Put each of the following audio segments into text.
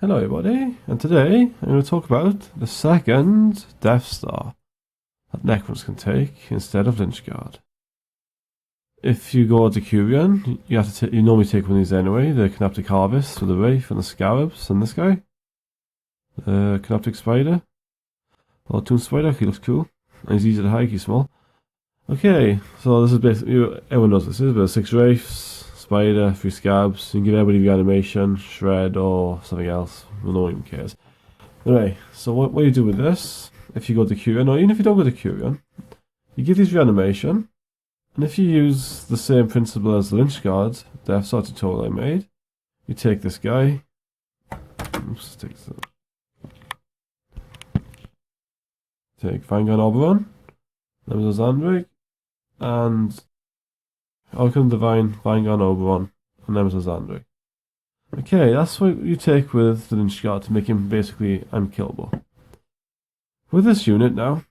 Hello everybody, and today I'm going to talk about the second Deathstar that Necrons can take instead of lychguard. If you go decurion, you normally take one of these anyway, the Canoptic Harvest with the Wraith and the Scarabs and this guy. The Canoptic Spider. Or Toon Spider, he looks cool. And he's easy to hike, he's small. Okay, so this is basically, everyone knows this is, but 6 Wraiths, Spider, 3 Scabs. You can give everybody reanimation, shred, or something else. Well, no one even cares. Anyway, so what you do with this, if you go decurion, or even if you don't go decurion, you give these reanimation, and if you use the same principle as the lychguard, Deathstar tutorial I made, you take this guy. Oops, take Vanguard Oberon, Nemesis Andrig, and Archon Divine, Vanguard Oberon, and Nemesis Andrig. Okay, that's what you take with the lychguard to make him basically unkillable. With this unit now,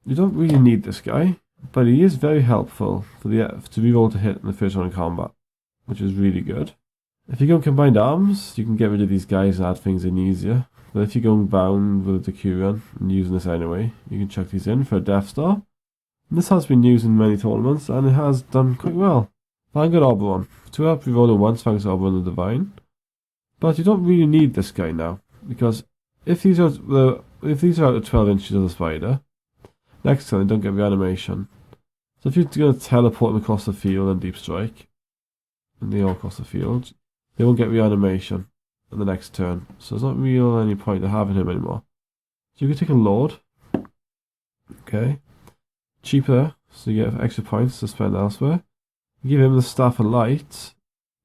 you don't really need this guy, but he is very helpful for to reroll to hit in the first round of combat, which is really good. If you go combined arms, you can get rid of these guys and add things in easier. But if you're going bound with a decurion and using this anyway, you can chuck these in for a Deathstar. And this has been used in many tournaments, and it has done quite well. Vanguard Oberon. 2 up, rerolling once thanks to Oberon the Divine. But you don't really need this guy now, because if these are out of 12 inches of the spider, next turn they don't get reanimation. So if you're going to teleport them across the field and deep strike, and they all across the field, they won't get reanimation in the next turn. So there's not really any point to having him anymore. So you can take a Lord. Okay. Cheaper, so you get extra points to spend elsewhere. You give him the Staff of Light,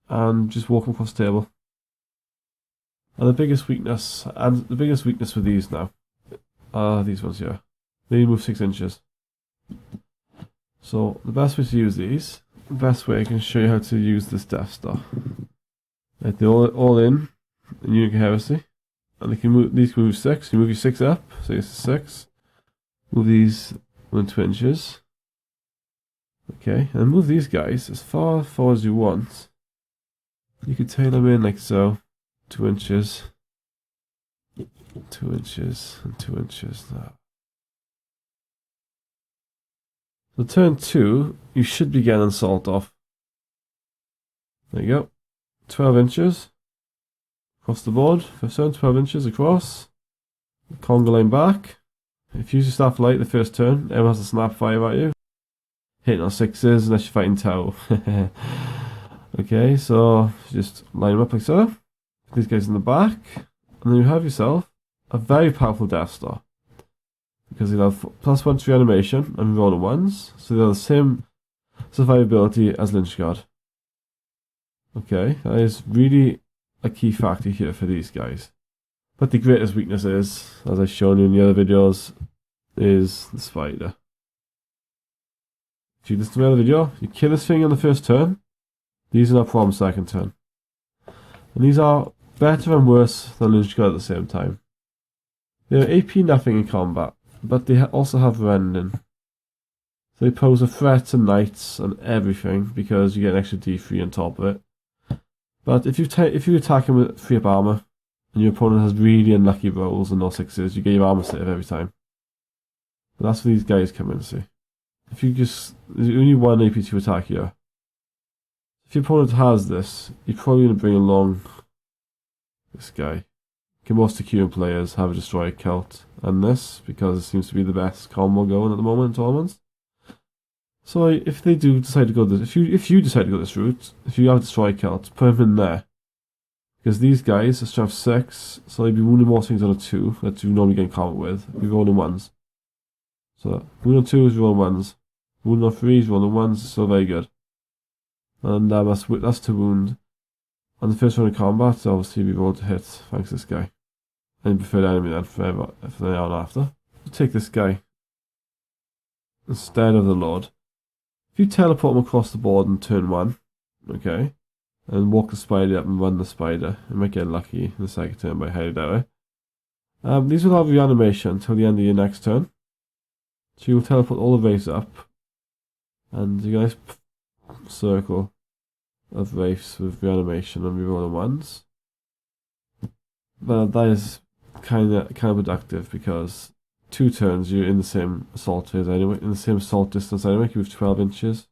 and just walk him across the table. And the biggest weakness with these now are these ones here. They move 6 inches. So the best way to use these, the best way I can show you how to use this Deathstar. Right, they're all in Unique Heresy, and these can move 6. You move your 6 up, so it's 6. Move these 1-2 inches. Okay, and move these guys as far forward as you want. You can tail them in like so. 2 inches, 2 inches, and 2 inches now. So turn 2, you should be getting Salt off. There you go. 12 inches across the board. First turn, 12 inches across. Conga line back. If you use your Staff of Light the first turn, everyone has to snap fire at you. Hitting on 6s unless you're fighting Tau. Okay, so just line them up like so. These guys in the back, and then you have yourself a very powerful Deathstar, because you'll have +1 to reanimation and rolling ones, so they'll have the same survivability as lychguard. Okay, that is really a key factor here for these guys. But the greatest weakness is, as I've shown you in the other videos, is the spider. If you listen to the other video, you kill this thing on the first turn, these are no problem second turn. And these are better and worse than lychguard at the same time. They are AP nothing in combat, but they also have rending. So they pose a threat to knights and everything, because you get an extra D3 on top of it. But if you attack him with 3 up armor, and your opponent has really unlucky rolls and no 6s, you get your armor save every time. But that's where these guys come in, see. If you there's only 1 AP to attack here. If your opponent has this, you're probably going to bring along this guy. Most decurion players have a Destroy Celt and this, because it seems to be the best combo going at the moment in tournaments. So if they do decide to go this, if you decide to go this route, if you have Destroy Celt, put him in there. Because these guys are strength 6, so they'd be wounding more things on a 2 that you normally get in combat with. You're rolling 1s. So wounding on 2 is rolling 1s. Wounding on 3 is rolling 1s, still very good. And that's to wound. On the first round of combat, obviously we rolled to hit, thanks to this guy. And preferred enemy then for the round after. You take this guy instead of the Lord. If you teleport him across the board in turn 1, okay, and walk the spider up and run the spider, you might get lucky in the second turn by heading that way. These will have reanimation until the end of your next turn. So you'll teleport all the wraiths up, and you guys circle of wraiths with reanimation and rerolling 1s. But that is kind of counterproductive because 2 turns you're in the same assault phase anyway, in the same assault distance anyway. You have 12 inches,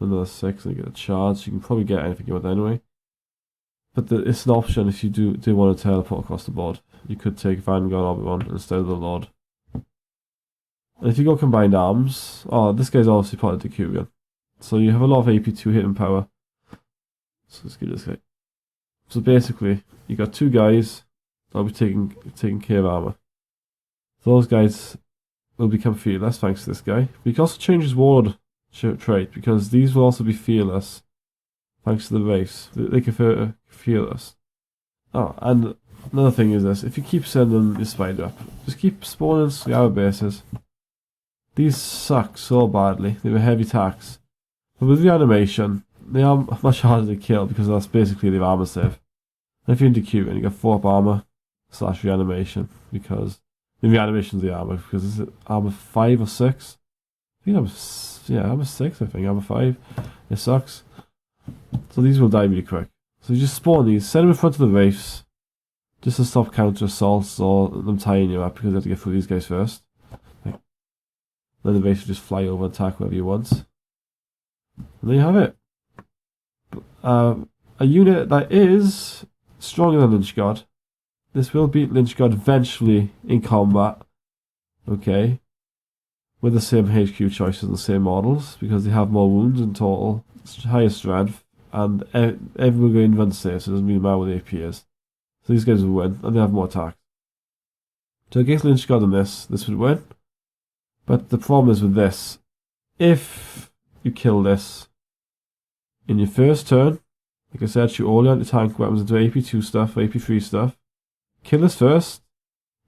another 6, and you get a charge. You can probably get anything you want anyway. But it's an option if you do want to teleport across the board. You could take Vanguard Obi-Wan instead of the Lord. And if you go combined arms, this guy's obviously part of decurion. So you have a lot of AP2 hitting power. So let's get this guy. So basically, you got 2 guys that'll be taking care of armor. So those guys will become fearless thanks to this guy. But you can also change his ward trait because these will also be fearless thanks to the wraiths. They can fearless. Oh, and another thing is this: if you keep sending your spider up, just keep spawning scour bases. These suck so badly. They were heavy attacks. But with reanimation, they are much harder to kill because that's basically their armor save. And if you're in decurion, you get 4 up armor / reanimation because the reanimation's the armor because is it armor 5 or 6? I think armor 6. I think armor 5. It sucks. So these will die really quick. So you just spawn these, send them in front of the wraiths, just to stop counter assaults or them tying you up because you have to get through these guys first. Then the wraiths will just fly over and attack wherever you want. And there you have it. A unit that is stronger than lychguard. This will beat lychguard eventually in combat. Okay. With the same HQ choices and the same models because they have more wounds in total, higher strength, and everyone going run safe, so it doesn't really matter what the AP is. So these guys will win, and they have more attack. So against lychguard on this would win. But the problem is with this, if you kill this in your first turn, like I said, shoot all your anti-tank weapons into AP2 stuff, AP3 stuff, kill this first,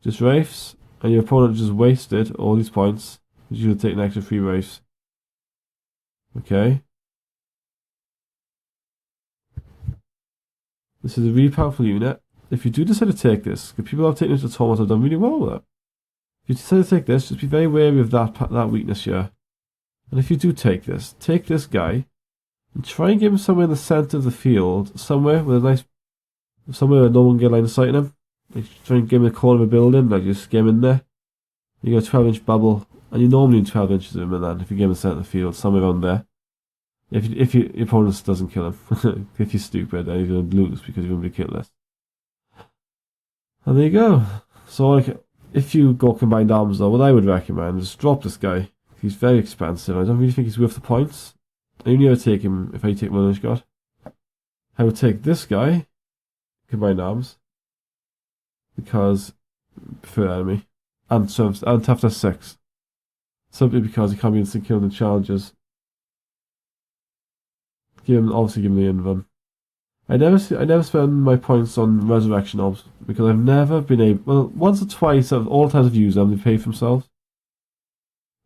just wraiths, and your opponent just wasted all these points, which you'll take an extra 3 wraiths. Okay. This is a really powerful unit. If you do decide to take this, because people have taken it to Thomas have done really well with it. If you decide to take this, just be very wary of that weakness here. And if you do take this guy, and try and get him somewhere in the centre of the field, somewhere with a nice, somewhere where no one can get line of sight on him. Like try and get him in the corner of a building, like just get him in there. You got a 12-inch bubble, and you're normally in 12 inches of him, and then if you get him in the centre of the field, somewhere around there. If your opponent doesn't kill him, if you're stupid, then you're going to lose because you're going to be killed less. And there you go. So like, if you go combined arms though, what I would recommend is drop this guy. He's very expensive. I don't really think he's worth the points. I only ever take him if I take one lychguard. I would take this guy, combined arms, because prefer enemy, and toughness 6. Simply because he can't be instant killed in challenges. Obviously give him the invuln. I never spend my points on resurrection orbs because I've never been able. Well, once or twice of all the times I've used them, they pay for themselves.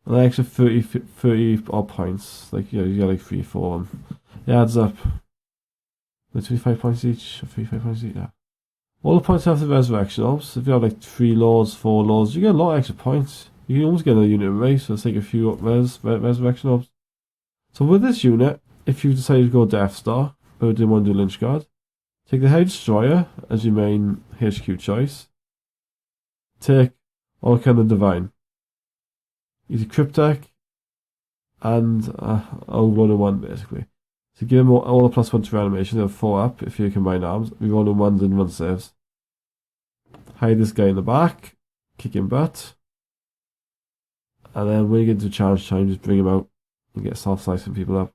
And I extra 30 odd points. Like you get like 3 or 4 of them. It adds up. Like 25 points each, or 35 points each. Yeah. All the points have the resurrection orbs. If you have like 3 lords, 4 lords, you get a lot of extra points. You can almost get another unit of race. So let's take a few resurrection orbs. So with this unit, if you decide to go Deathstar, but didn't want to do lychguard, take the Heavy Destroyer as your main HQ choice. Take Orkan the Divine. Use a Cryptek and roll in 1 basically. So give him all the +1 to reanimation, they have 4 up if you combine arms. We roll in 1s and 1 saves. Hide this guy in the back, kick him butt. And then when you get into challenge time, just bring him out and get soft-slicing people up.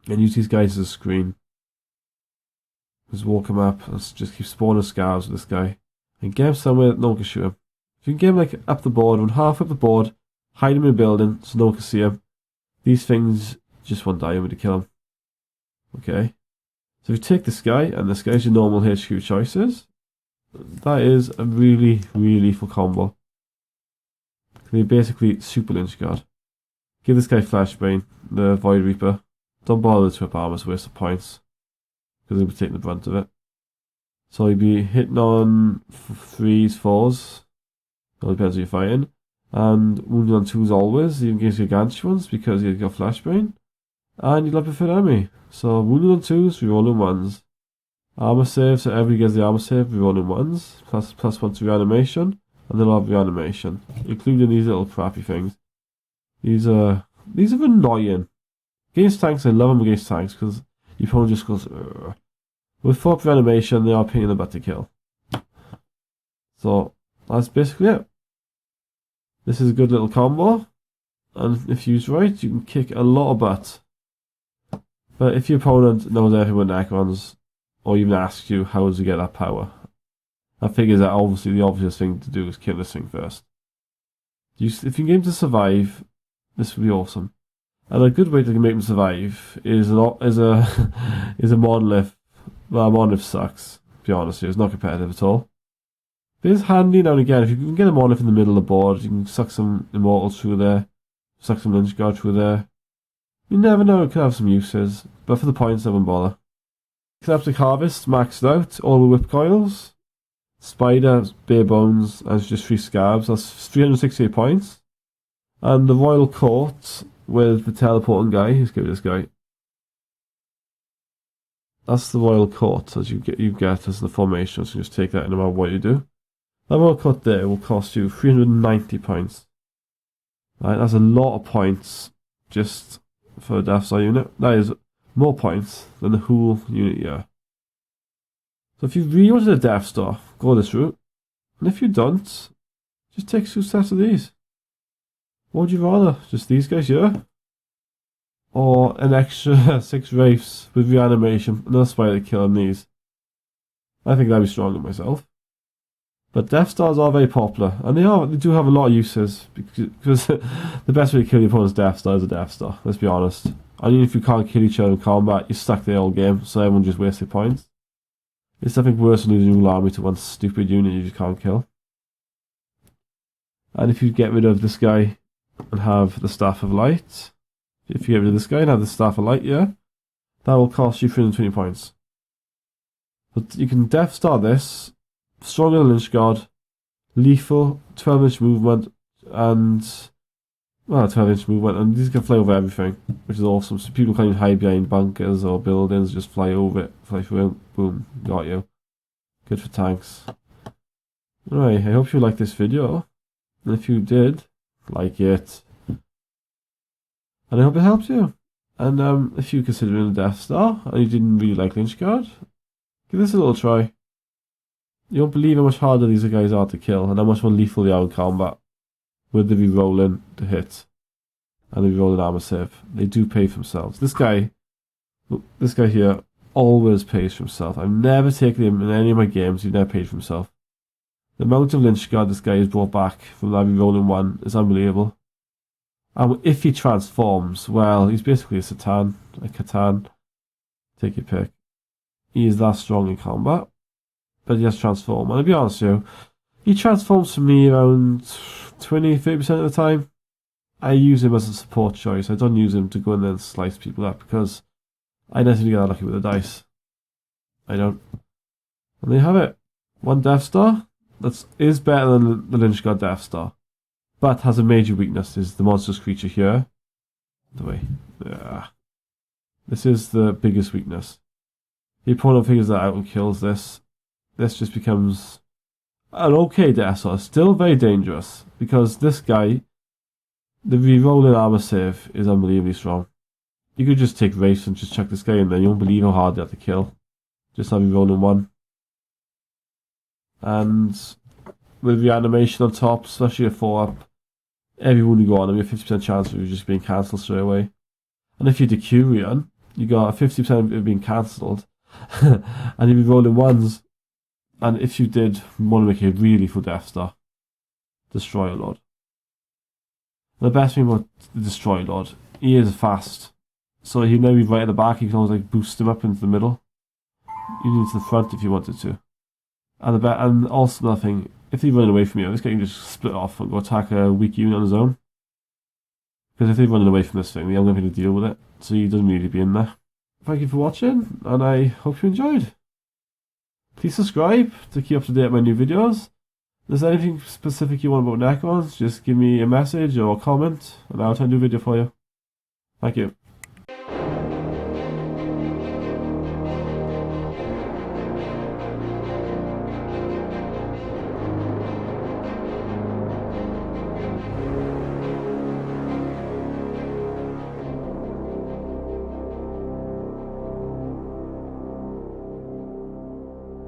And use these guys as a screen. Just walk him up, and just keep spawning scars with this guy. And get him somewhere that no one can shoot him. If you can get him like up the board, run half up the board, hide him in a building so no one can see him. These things just won't die when you kill him. Okay? So if you take this guy, and this guy's your normal HQ choices, that is a really, really lethal combo. You're basically super lychguard. Give this guy Flashbane, the Void Reaper. Don't bother with Trip Armor, it's a waste of points. Because he'll be taking the brunt of it. So you'll be hitting on 3s, 4s. It all depends who you're fighting. And wounding on 2s always, even against your Gargantuans, because you've got Flashbane. And you'll have preferred enemy. So wounding on 2s, rerolling 1s. Armor save, so everybody gets the armor save, rerolling ones, +1 to reanimation, and they'll have reanimation, including these little crappy things. These are annoying. Against tanks, I love them against tanks, because your opponent just goes, ugh. With 4 reanimation, they are pain in the butt to kill. So, that's basically it. This is a good little combo, and if used right, you can kick a lot of butt. But if your opponent knows everything with necrons, or even asks you how does he get that power, I figure that obviously the obvious thing to do is kill this thing first. If you can get him to survive, this would be awesome. And a good way to make him survive is a monolith. Well, monolith sucks, to be honest with you. It's not competitive at all. But it's handy now and again. If you can get a monolith in the middle of the board, you can suck some immortals through there, suck some lychguard through there. You never know, it could have some uses, but for the points, I wouldn't bother. Synaptic Harvest, maxed out, all the whip coils. Spider, bare bones, and just 3 scabs, that's 368 points. And the Royal Court with the teleporting guy, let's go with this guy. That's the Royal Court as you get as the formation, so just take that no matter what you do. That Royal Court there will cost you 390 points. Right, that's a lot of points just for a Deathstar unit. That is more points than the whole unit here. So if you really wanted a Deathstar, go this route. And if you don't, just take 2 sets of these. What would you rather? Just these guys here? Or an extra 6 wraiths with reanimation, another spider kill on these? I think that'd be stronger myself. But Deathstars are very popular, and they do have a lot of uses, because the best way to kill your opponent's Deathstar is a Deathstar, let's be honest. And even if you can't kill each other in combat, you're stuck there all game, so everyone just wasted points. It's nothing worse than losing your army to one stupid unit you just can't kill. And if you get rid of this guy and have the Staff of Light, if you get rid of this guy and have the Staff of Light here, that will cost you 320 points. But you can Deathstar this, stronger than lychguard, lethal, 12-inch movement, and 12-inch movement, and these can fly over everything, which is awesome. So people can't even hide behind bunkers or buildings, just fly over it, fly through it, boom, got you. Good for tanks. Alright, I hope you liked this video, and if you did, like it. And I hope it helped you. And if you're considering a Deathstar, and you didn't really like lychguard, give this a little try. You won't believe how much harder these guys are to kill, and how much more lethal they are in combat. With the re-rolling to hit, and the re-rolling armor save. They do pay for themselves. This guy here, always pays for himself. I've never taken him in any of my games, he's never paid for himself. The amount of lychguard this guy has brought back from that re-rolling one is unbelievable. And if he transforms, well, he's basically a Catan. Take your pick. He is that strong in combat, but he has transformed. And to be honest with you, he transforms for me around 20-30% of the time. I use him as a support choice. I don't use him to go in there and slice people up, because I don't seem to get that lucky with the dice. I don't. And there you have it. One Deathstar that is better than the lychguard Deathstar, but has a major weakness, is the monstrous creature here. The way. Yeah. This is the biggest weakness. The opponent figures that out and kills this. This just becomes an okay Deathstar. Still very dangerous, because this guy, the re-rolling armor save is unbelievably strong. You could just take Wraiths and just chuck this guy in there. You won't believe how hard they have to kill. Just have re-rolling one. And with reanimation on top, especially a 4-up, every wound you go on them, you have 50% chance of it just being cancelled straight away. And if you're decurion, you got a 50% of it being cancelled. And you'll be rolling ones. And if you did want to make a really full Deathstar, Destroyer Lord. The best thing about the Destroyer Lord, he is fast. So he'll never be right at the back, you can always like boost him up into the middle. Even into the front if you wanted to. And also another thing, if they run away from you, this guy can just split off and go attack a weak unit on his own. Because if they're running away from this thing, they haven't got anything to deal with it. So he doesn't need to be in there. Thank you for watching, and I hope you enjoyed. Please subscribe to keep up to date with my new videos. If there's anything specific you want about Necrons, just give me a message or a comment, and I'll try and do a video for you. Thank you.